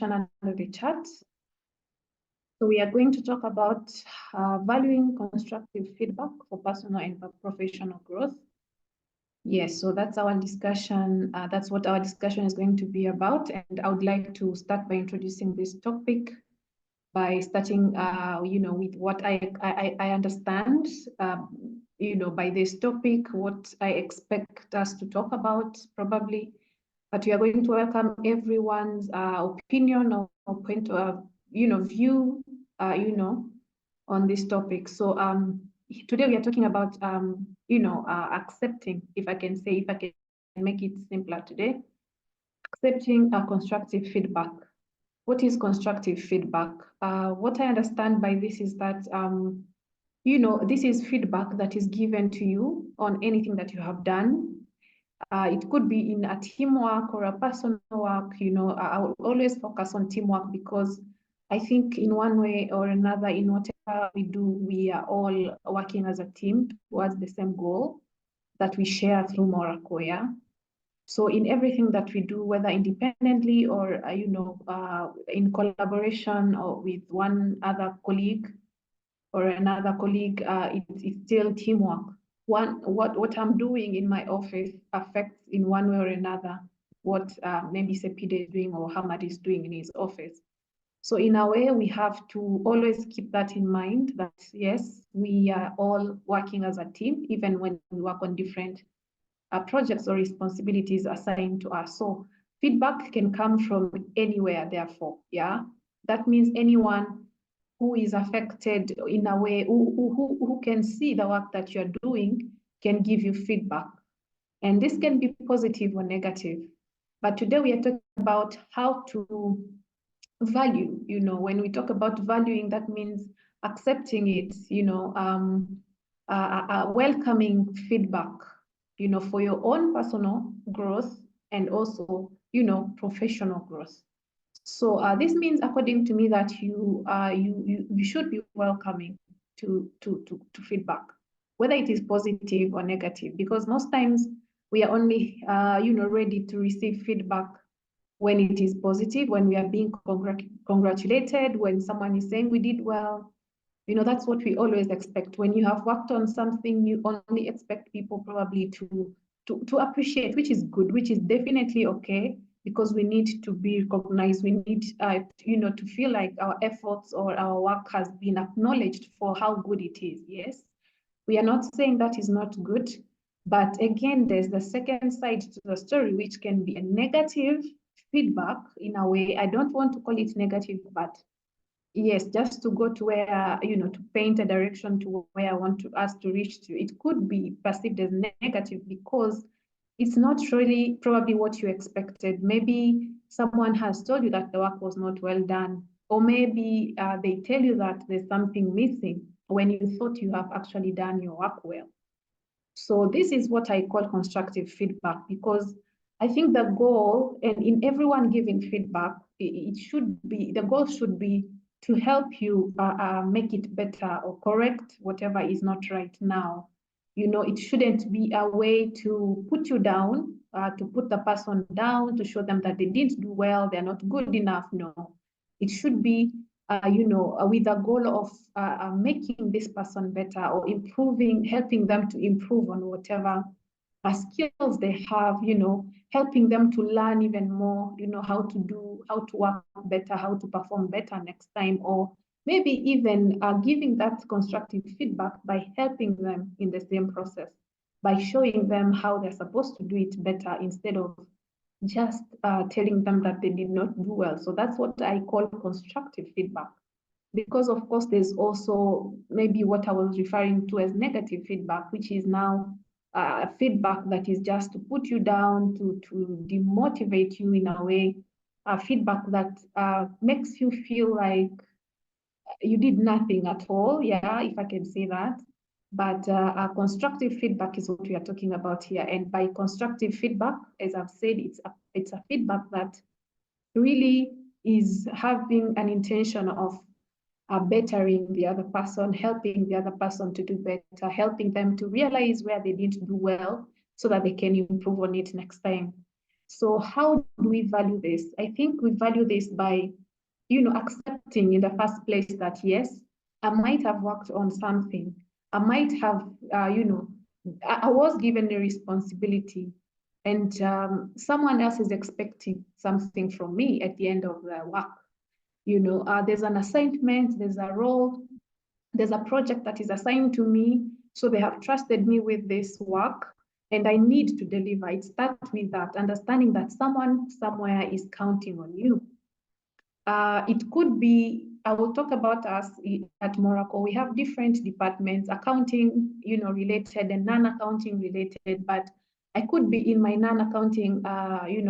question under the chat. So we are going to talk about valuing constructive feedback for personal and professional growth. Yes, so that's our discussion. That's what our discussion is going to be about. And I would like to start by introducing this topic by starting, with what I understand, by this topic, what I expect us to talk about probably. But we are going to welcome everyone's opinion or point of, view, on this topic. So today we are talking about, accepting, if I can make it simpler today, accepting constructive feedback. What is constructive feedback? What I understand by this is that, this is feedback that is given to you on anything that you have done. It could be in a teamwork or a personal work. I will always focus on teamwork because I think in one way or another, in whatever we do, we are all working as a team towards the same goal that we share through Moracle, yeah? So in everything that we do, whether independently or, in collaboration or with one other colleague or another colleague, it's still teamwork. What I'm doing in my office affects in one way or another what maybe Sepide is doing or Hamad is doing in his office. So in a way, we have to always keep that in mind that yes, we are all working as a team, even when we work on different projects or responsibilities assigned to us. So feedback can come from anywhere, therefore, yeah? That means anyone who is affected in a way, who can see the work that you're doing can give you feedback. And this can be positive or negative. But today we are talking about how to value, when we talk about valuing, that means accepting it, welcoming feedback, for your own personal growth and also, professional growth. So this means, according to me, that you should be welcoming to feedback, whether it is positive or negative, because most times we are only ready to receive feedback when it is positive, when we are being congratulated, when someone is saying we did well. That's what we always expect. When you have worked on something, you only expect people probably to appreciate, which is good, which is definitely okay, because we need to be recognized. We need, to feel like our efforts or our work has been acknowledged for how good it is. Yes, we are not saying that is not good, but again, there's the second side to the story, which can be a negative feedback in a way. I don't want to call it negative, but yes, just to go to where, to paint a direction to where I want us to reach to. It could be perceived as negative because it's not really probably what you expected. Maybe someone has told you that the work was not well done, or maybe they tell you that there's something missing when you thought you have actually done your work well. So this is what I call constructive feedback, because I think the goal, and in everyone giving feedback, the goal should be to help you make it better or correct whatever is not right now. It shouldn't be a way to put you down, to put the person down, to show them that they didn't do well, they're not good enough. No, it should be, with the goal of making this person better or improving, helping them to improve on whatever skills they have, helping them to learn even more, how to work better, how to perform better next time, or maybe even giving that constructive feedback by helping them in the same process, by showing them how they're supposed to do it better instead of just telling them that they did not do well. So that's what I call constructive feedback. Because of course, there's also maybe what I was referring to as negative feedback, which is now feedback that is just to put you down, to demotivate you in a way, feedback that makes you feel like you did nothing at all, yeah, if I can say that. But constructive feedback is what we are talking about here. And by constructive feedback, as I've said, it's a feedback that really is having an intention of bettering the other person, helping the other person to do better, helping them to realize where they didn't do well so that they can improve on it next time. So how do we value this? I think we value this by, accepting in the first place that yes, I might have worked on something. I might have, I was given a responsibility, and someone else is expecting something from me at the end of the work. There's an assignment, there's a role, there's a project that is assigned to me. So they have trusted me with this work, and I need to deliver. It starts with that, understanding that someone somewhere is counting on you. It could be, I will talk about us at Moracle. We have different departments, accounting, related and non-accounting related, but I could be in my non-accounting,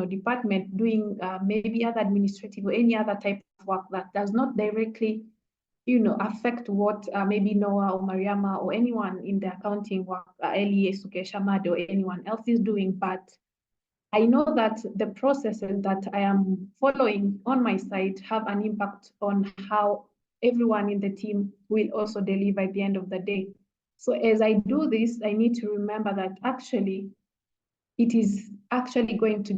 department doing maybe other administrative or any other type of work that does not directly, affect what maybe Noah or Mariama or anyone in the accounting work, Elie, Sukesha, Mad, or anyone else is doing, but I know that the processes that I am following on my side have an impact on how everyone in the team will also deliver at the end of the day. So as I do this, I need to remember that actually it is actually going to,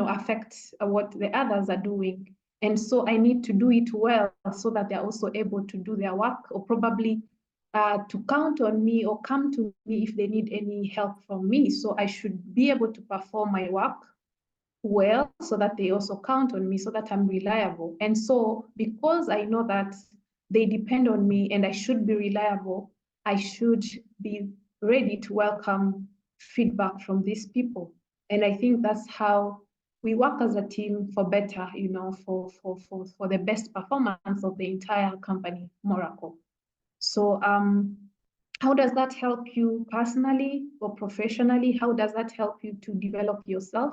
affect what the others are doing. And so I need to do it well so that they're also able to do their work, or probably to count on me or come to me if they need any help from me. So I should be able to perform my work well so that they also count on me, so that I'm reliable. And so because I know that they depend on me and I should be reliable, I should be ready to welcome feedback from these people. And I think that's how we work as a team for better, for the best performance of the entire company, Moracle. So how does that help you personally or professionally? How does that help you to develop yourself?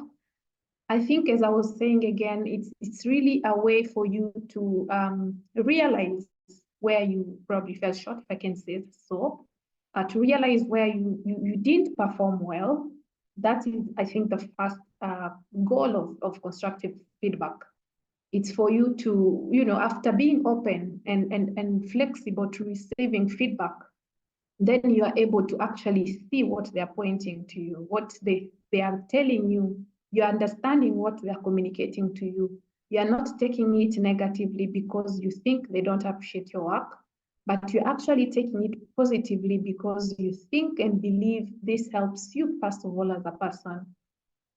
I think, as I was saying again, it's really a way for you to realize where you probably fell short, if I can say so, to realize where you didn't perform well. That is, I think, the first goal of constructive feedback. It's for you to, after being open and flexible to receiving feedback, then you are able to actually see what they're pointing to you, what they are telling you. You're understanding what they're communicating to you. You're not taking it negatively because you think they don't appreciate your work, but you're actually taking it positively because you think and believe this helps you, first of all, as a person,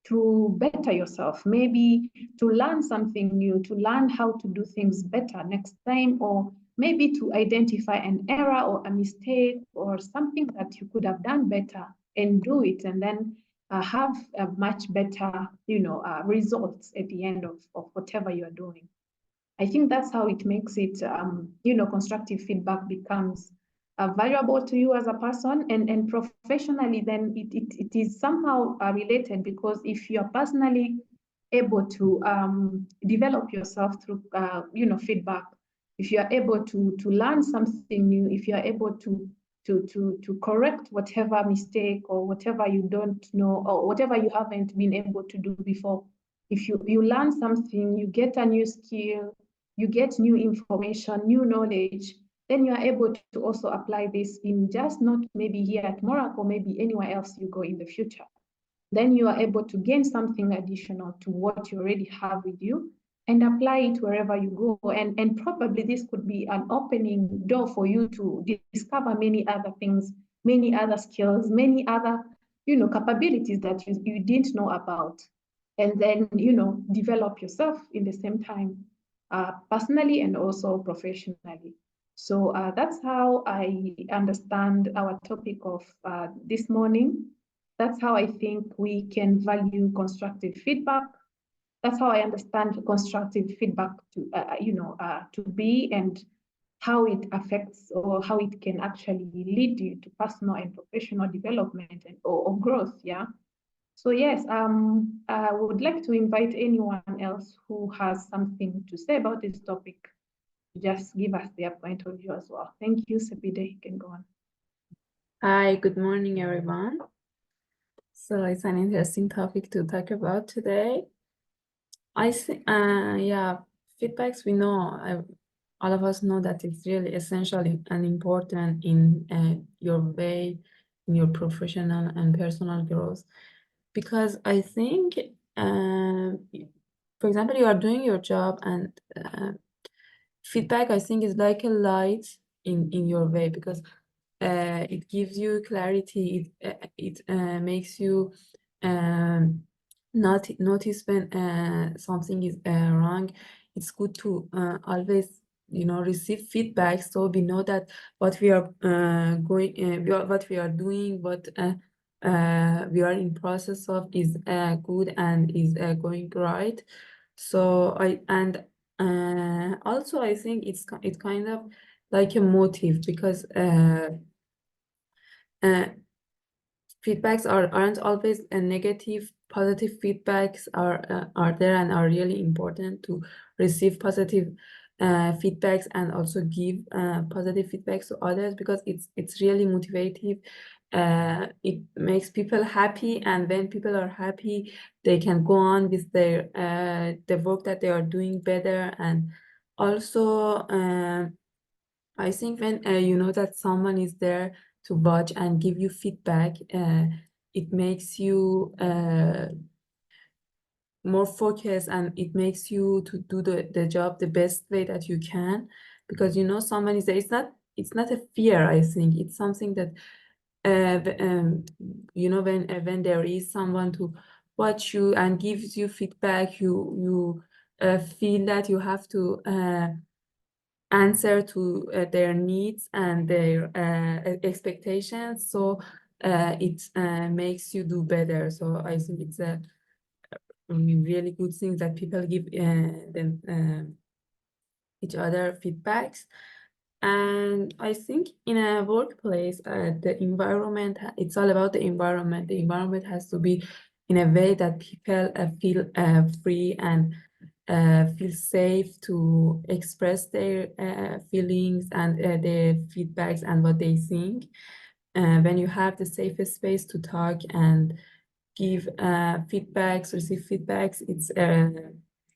to better yourself, maybe to learn something new, to learn how to do things better next time, or maybe to identify an error or a mistake or something that you could have done better and do it, and then have a much better, results at the end of whatever you're doing. I think that's how it makes it, constructive feedback becomes valuable to you as a person, and professionally, then it is somehow related, because if you're personally able to develop yourself through, feedback, if you're able to learn something new, if you're able to correct whatever mistake or whatever you don't know or whatever you haven't been able to do before, if you learn something, you get a new skill, you get new information, new knowledge, then you are able to also apply this in just not maybe here at Moracle, maybe anywhere else you go in the future. Then you are able to gain something additional to what you already have with you and apply it wherever you go. And probably this could be an opening door for you to discover many other things, many other skills, many other, capabilities that you didn't know about. And then, develop yourself in the same time, personally and also professionally. So that's how I understand our topic of this morning. That's how I think we can value constructive feedback. That's how I understand constructive feedback to be, and how it affects or how it can actually lead you to personal and professional development or growth. Yeah. So yes, I would like to invite anyone else who has something to say about this topic to just give us their point of view as well. Thank you, Sepide. You can go on. Hi, good morning, everyone. So it's an interesting topic to talk about today. I think, yeah, feedbacks, we know, all of us know that it's really essential and important in your way, in your professional and personal growth, because I think for example, you are doing your job, and feedback, I think, is like a light in your way, because it gives you clarity. It makes you not notice when something is wrong. It's good to always, receive feedback, so we know that what we are what we are doing, what we are in process of is good and is going right. So also I think it's kind of like a motive, because uh, feedbacks aren't always a negative. Positive feedbacks are there and are really important to receive positive feedbacks, and also give positive feedbacks to others, because it's really motivative. It makes people happy, and when people are happy, they can go on with their the work that they are doing better. And also I think when you know that someone is there to watch and give you feedback, it makes you more focused, and it makes you to do the job the best way that you can, because someone is there. It's not a fear. I think it's something that when there is someone to watch you and gives you feedback, you feel that you have to answer to their needs and their expectations. So it makes you do better. So I think it's a really good thing that people give each other feedbacks. And I think in a workplace, the environment, it's all about the environment. The environment has to be in a way that people feel free and feel safe to express their feelings and their feedbacks and what they think. When you have the safest space to talk and give feedbacks, receive feedbacks,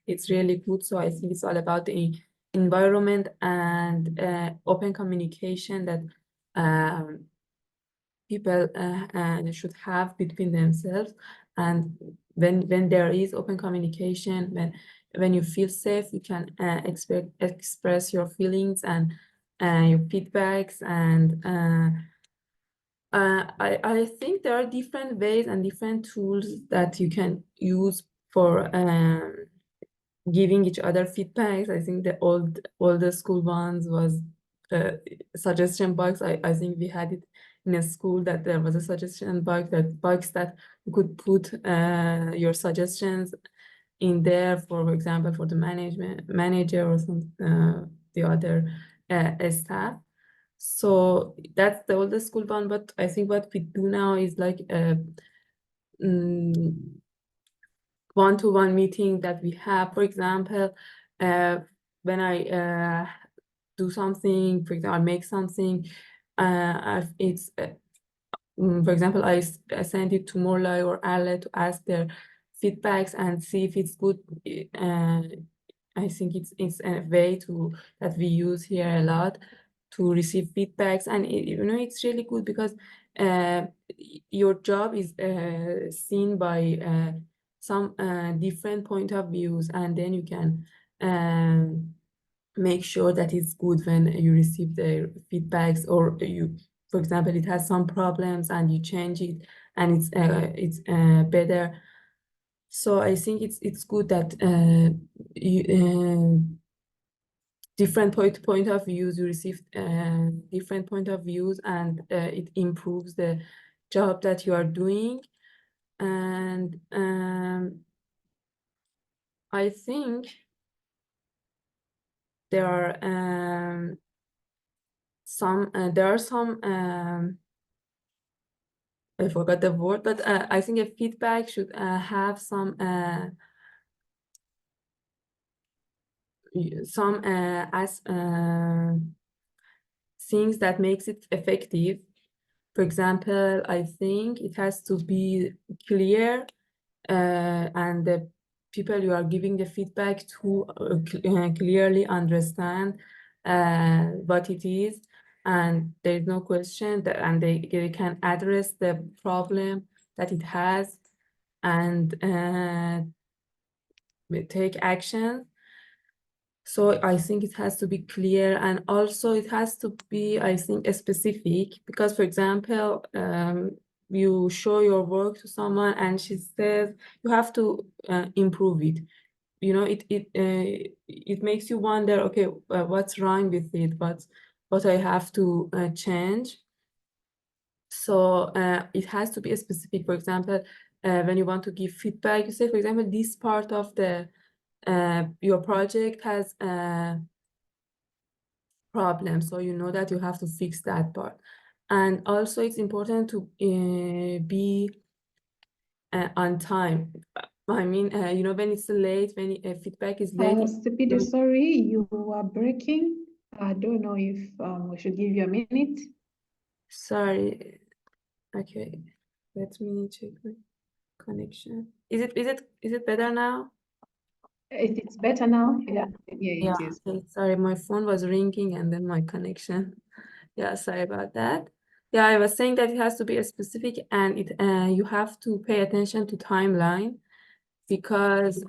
it's really good. So I think it's all about the environment and open communication that people should have between themselves. And when there is open communication, when you feel safe, you can express your feelings and your feedbacks. And I think there are different ways and different tools that you can use for giving each other feedbacks. I think the older school ones was suggestion box. I think we had it in a school, that there was a suggestion box that you could put your suggestions in there, for example, for the manager or some the other staff. So that's the oldest school one. But I think what we do now is like a one-to-one meeting that we have. For example, when I do something, for example, I make something, it's for example, I send it to Morlai or Ale to ask their feedbacks and see if it's good. I think it's a way that we use here a lot to receive feedbacks. And it's really good, because your job is seen by some different point of views, and then you can make sure that it's good when you receive the feedbacks, or for example, it has some problems and you change it, and it's better. So I think it's good that different point of views, you receive different point of views, and it improves the job that you are doing. And I think there are some I forgot the word, but I think a feedback should have some as things that makes it effective. For example, I think it has to be clear, and the people you are giving the feedback to clearly understand what it is, and there's no question that, and they can address the problem that it has. and take action. So I think it has to be clear, and also it has to be, I think, specific, because, for example, you show your work to someone and she says you have to improve it. You know, it makes you wonder, okay, what's wrong with it? What I have to change. So it has to be specific. For example, when you want to give feedback, you say, for example, this part of the your project has a problem, so you know that you have to fix that part. And also it's important to be on time. I mean, you know, when it's late, when feedback is late, Sepide, sorry, you are breaking. I don't know if we should give you a minute. sorry. Okay, let me check my connection. Is it better now? It's better now. Yeah, Yeah, it is. okay, sorry, my phone was ringing and then my connection. Yeah, sorry about that. Yeah, I was saying that it has to be specific, and it you have to pay attention to timeline, because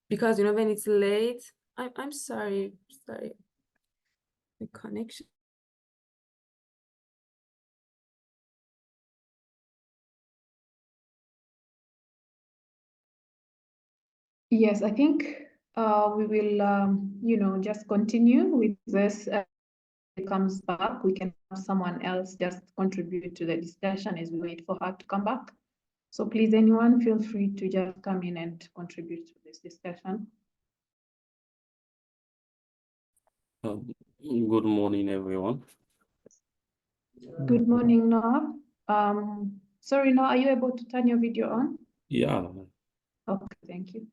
because you know, when it's late, I'm sorry, the connection. Yes, I think we will, you know, just continue with this. It comes back, we can have someone else just contribute to the discussion as we wait for her to come back. So please, anyone, feel free to just come in and contribute to this discussion. Good morning, everyone. Good morning, Noah. Sorry, Noah, are you able to turn your video on? Yeah. Okay, thank you.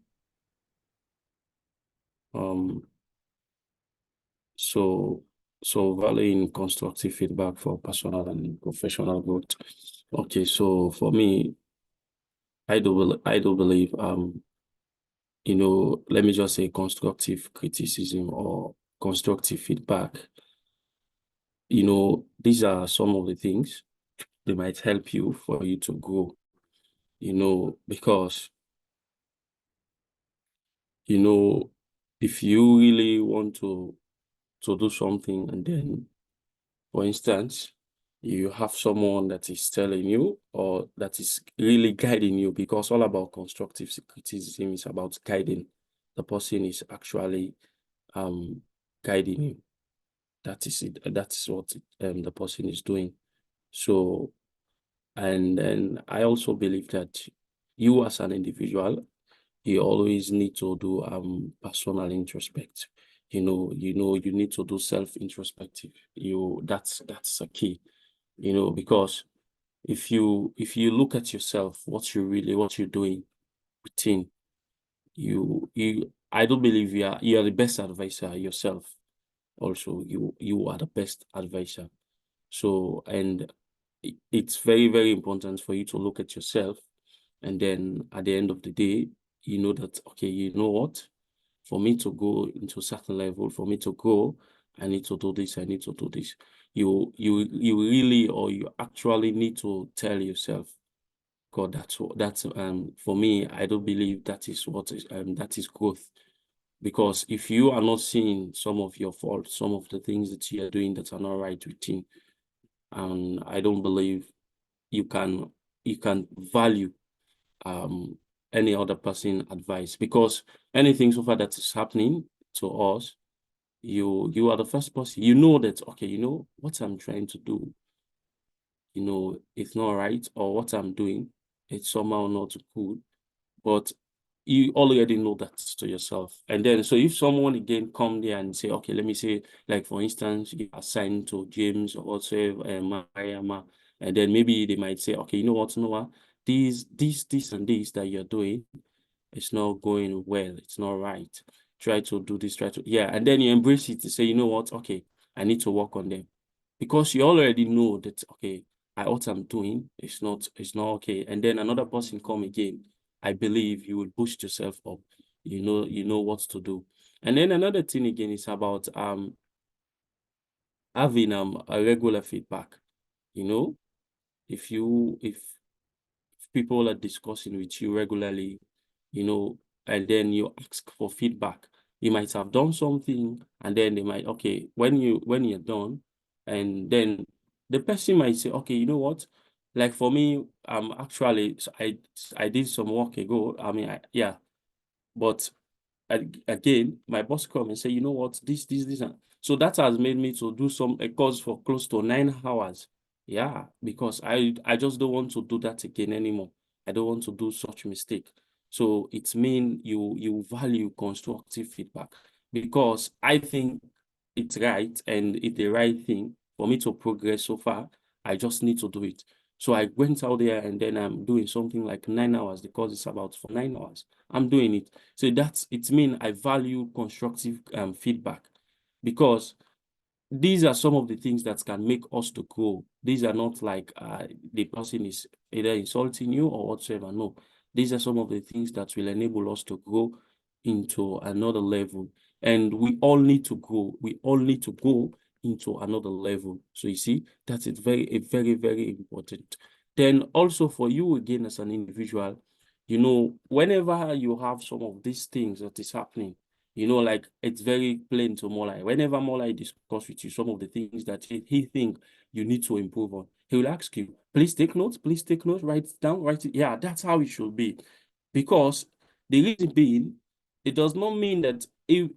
So valuing constructive feedback for personal and professional growth. Okay, so for me, I do believe you know, let me just say constructive criticism or constructive feedback. You know, these are some of the things they might help you for you to grow, you know, because you know, if you really want to do something, and then, for instance, you have someone that is telling you or that is really guiding you, because all about constructive criticism is about guiding. The person is actually guiding you. That is it. That's what the person is doing. So, and then I also believe that you as an individual, you always need to do personal introspect. You know, you need to do self-introspective. That's a key, you know, because if you look at yourself, what you're doing within you, I don't believe you are the best advisor yourself. Also, you are the best advisor. So, and it's very, very important for you to look at yourself, and then at the end of the day, you know that, okay, you know what, for me to go into a certain level, for me to grow, I need to do this, I need to do this. You really, or you actually need to tell yourself, God, that's for me, I don't believe that is what is that is growth. Because if you are not seeing some of your faults, some of the things that you are doing that are not right within, and I don't believe you can value any other person advice, because anything so far that is happening to us, you are the first person, you know that, okay, you know what I'm trying to do, you know, it's not right, or what I'm doing, it's somehow not good, but you already know that to yourself. And then, so if someone again come there and say, okay, let me say, like, for instance, you assign to James or whatsoever, Mariama, and then maybe they might say, okay, you know what, Noah, this and this that you're doing, it's not going well, it's not right. Try to do this, yeah. And then you embrace it to say, you know what, okay, I need to work on them. Because you already know that, okay, what I'm doing is not okay. And then another person come again, I believe you will boost yourself up. You know what to do. And then another thing again is about having a regular feedback. You know, if people are discussing with you regularly, you know, and then you ask for feedback, you might have done something, and then they might, okay, when you're done, and then the person might say, okay, you know what? Like for me, actually, I did some work ago. I mean, yeah, but again, my boss come and say, you know what, this, and so that has made me to do a course for close to 9 hours. Yeah, because I just don't want to do that again anymore. I don't want to do such mistake. So it means you value constructive feedback, because I think it's right and it's the right thing for me to progress so far. I just need to do it. So I went out there, and then I'm doing something like 9 hours. The course is about for 9 hours. I'm doing it. So it means I value constructive feedback, because these are some of the things that can make us to grow. These are not like the person is either insulting you or whatsoever. No, these are some of the things that will enable us to grow into another level. And we all need to grow. We all need to go into another level. So you see, that's very, very important. Then also for you again as an individual, you know, whenever you have some of these things that is happening, you know, like it's very plain to Molai. Whenever Molai discuss with you some of the things that he think you need to improve on, he will ask you, please take notes, write it down, write it. Yeah, that's how it should be. Because the reason being, it does not mean that he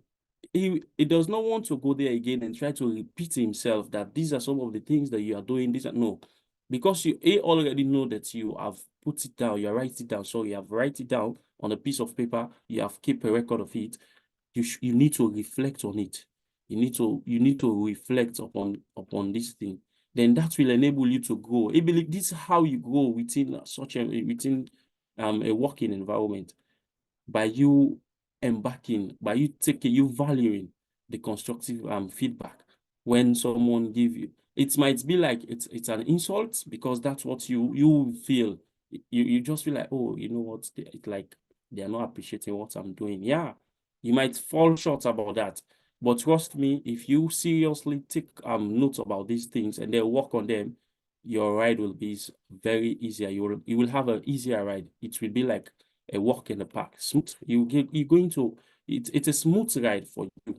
does not want to go there again and try to repeat himself that these are some of the things that you are doing. No, because he already know that you have put it down, you are writing it down. So you have write it down on a piece of paper, you have keep a record of it. You need to reflect on it. You need to reflect upon this thing. Then that will enable you to grow. I believe this is how you grow within a working environment, by you embarking, by you valuing the constructive feedback when someone give you. It might be like it's an insult, because that's what you feel. You just feel like, oh, you know what, it's like they are not appreciating what I'm doing. Yeah, you might fall short about that. But trust me, if you seriously take notes about these things and then work on them, your ride will be very easier. You will have an easier ride. It will be like a walk in the park. Smooth. You're going to it's a smooth ride for you.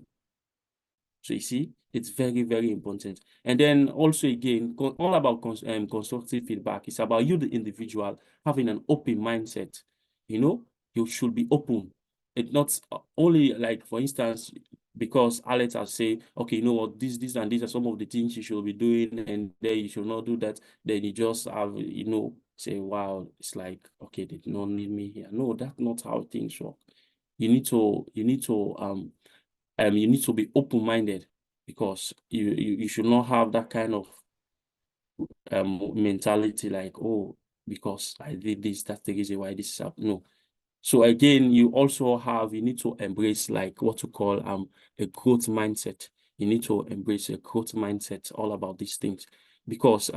So you see, it's very important. And then also again, all about constructive feedback. It's about you, the individual, having an open mindset. You know, you should be open. It's not only like, for instance, because Alex has said, okay, you know what, this, and these are some of the things you should be doing, and then you should not do that. Then you just have, you know, say, wow, it's like, okay, they do not need me here. No, that's not how things work. You need to be open-minded, because you should not have that kind of mentality like, oh, because I did this, that's the reason why this is happening. No. So again, you need to embrace like what you call a growth mindset. You need to embrace a growth mindset, all about these things, because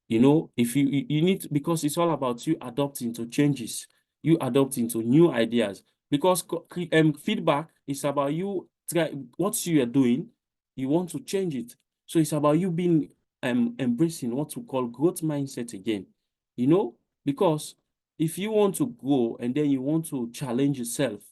you know, if you need, because it's all about you adopting to changes, you adopting to new ideas, because feedback is about you try what you are doing, you want to change it. So it's about you being embracing what we call growth mindset again, you know, because if you want to grow and then you want to challenge yourself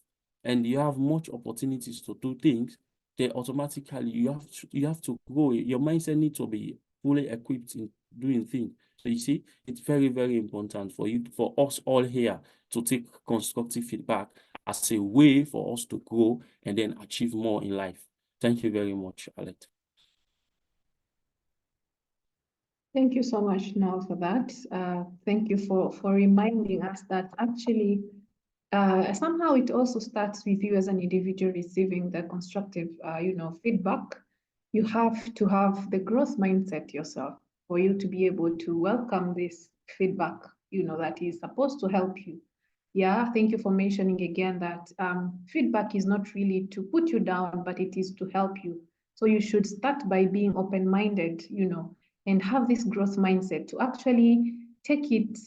and you have much opportunities to do things, then automatically you have to grow. Your mindset needs to be fully equipped in doing things. So you see, it's very important for us all here to take constructive feedback as a way for us to grow and then achieve more in life. Thank you very much, Alex. Thank you so much, Noel, for that. Thank you for reminding us that actually somehow it also starts with you as an individual receiving the constructive, feedback. You have to have the growth mindset yourself for you to be able to welcome this feedback, that is supposed to help you. Yeah, thank you for mentioning again that feedback is not really to put you down, but it is to help you. So you should start by being open-minded, and have this growth mindset to actually take it,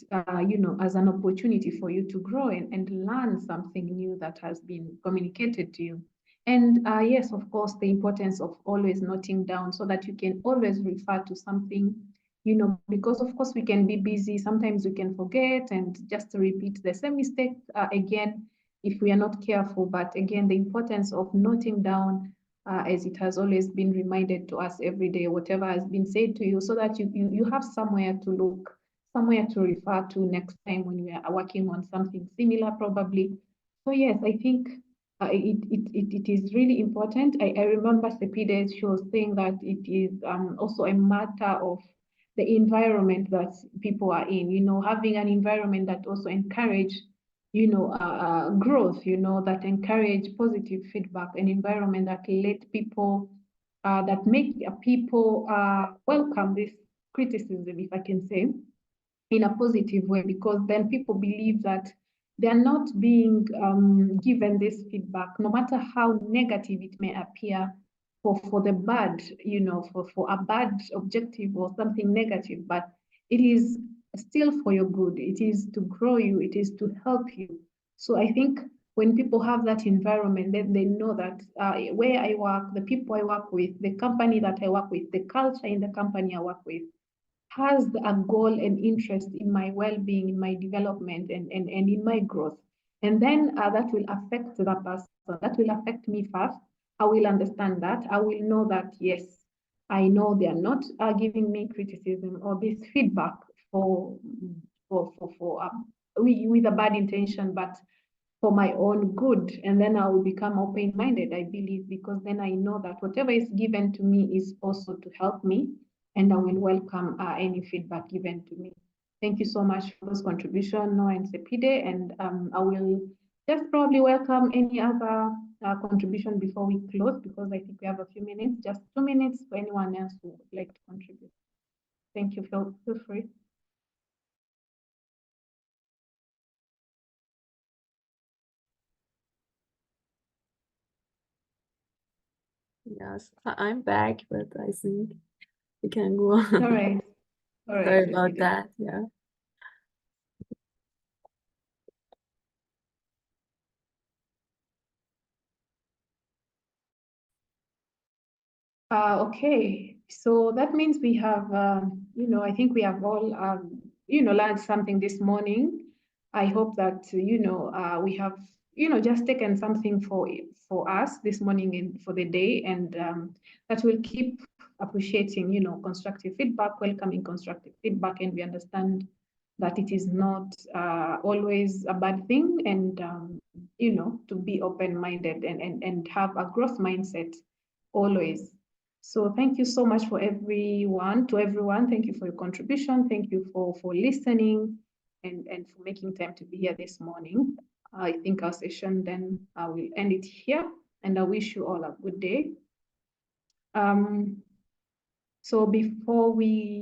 as an opportunity for you to grow and learn something new that has been communicated to you. And yes, of course, the importance of always noting down so that you can always refer to something, because of course we can be busy. Sometimes we can forget and just repeat the same mistake again if we are not careful. But again, the importance of noting down, as it has always been reminded to us every day, whatever has been said to you, so that you have somewhere to look, somewhere to refer to next time when we are working on something similar, probably. So yes, I think it is really important. I remember Sepide, she was saying that it is also a matter of the environment that people are in, having an environment that also encourage, growth, that encourage positive feedback, an environment that let people, that make people welcome this criticism, if I can say, in a positive way, because then people believe that they are not being given this feedback, no matter how negative it may appear for the bad, for a bad objective or something negative, but it is still for your good. It is to grow you, it is to help you. So I think when people have that environment, then they know that where I work, the people I work with, the company that I work with, the culture in the company I work with, has a goal and interest in my well-being, in my development, and in my growth. And then that will affect the person. That will affect me first. I will understand that. I will know that, yes, I know they are not giving me criticism or this feedback with a bad intention, but for my own good. And then I will become open-minded, I believe, because then I know that whatever is given to me is also to help me, and I will welcome any feedback given to me. Thank you so much for those contributions, Noah and Sepide, and I will just probably welcome any other contribution before we close, because I think we have a few minutes, just 2 minutes for anyone else who would like to contribute. Thank you, feel free. Yes, I'm back, but I think we can go on. All right. Sorry about that. Yeah. Okay, so that means we have, I think we have all, learned something this morning. I hope that, we have, just taken something for us this morning and for the day, and that will keep appreciating, constructive feedback, welcoming constructive feedback, and we understand that it is not always a bad thing, and, to be open-minded and have a growth mindset always. So thank you so much for everyone. Thank you for your contribution. Thank you for listening and for making time to be here this morning. I think our session then I will end it here, and I wish you all a good day. So before we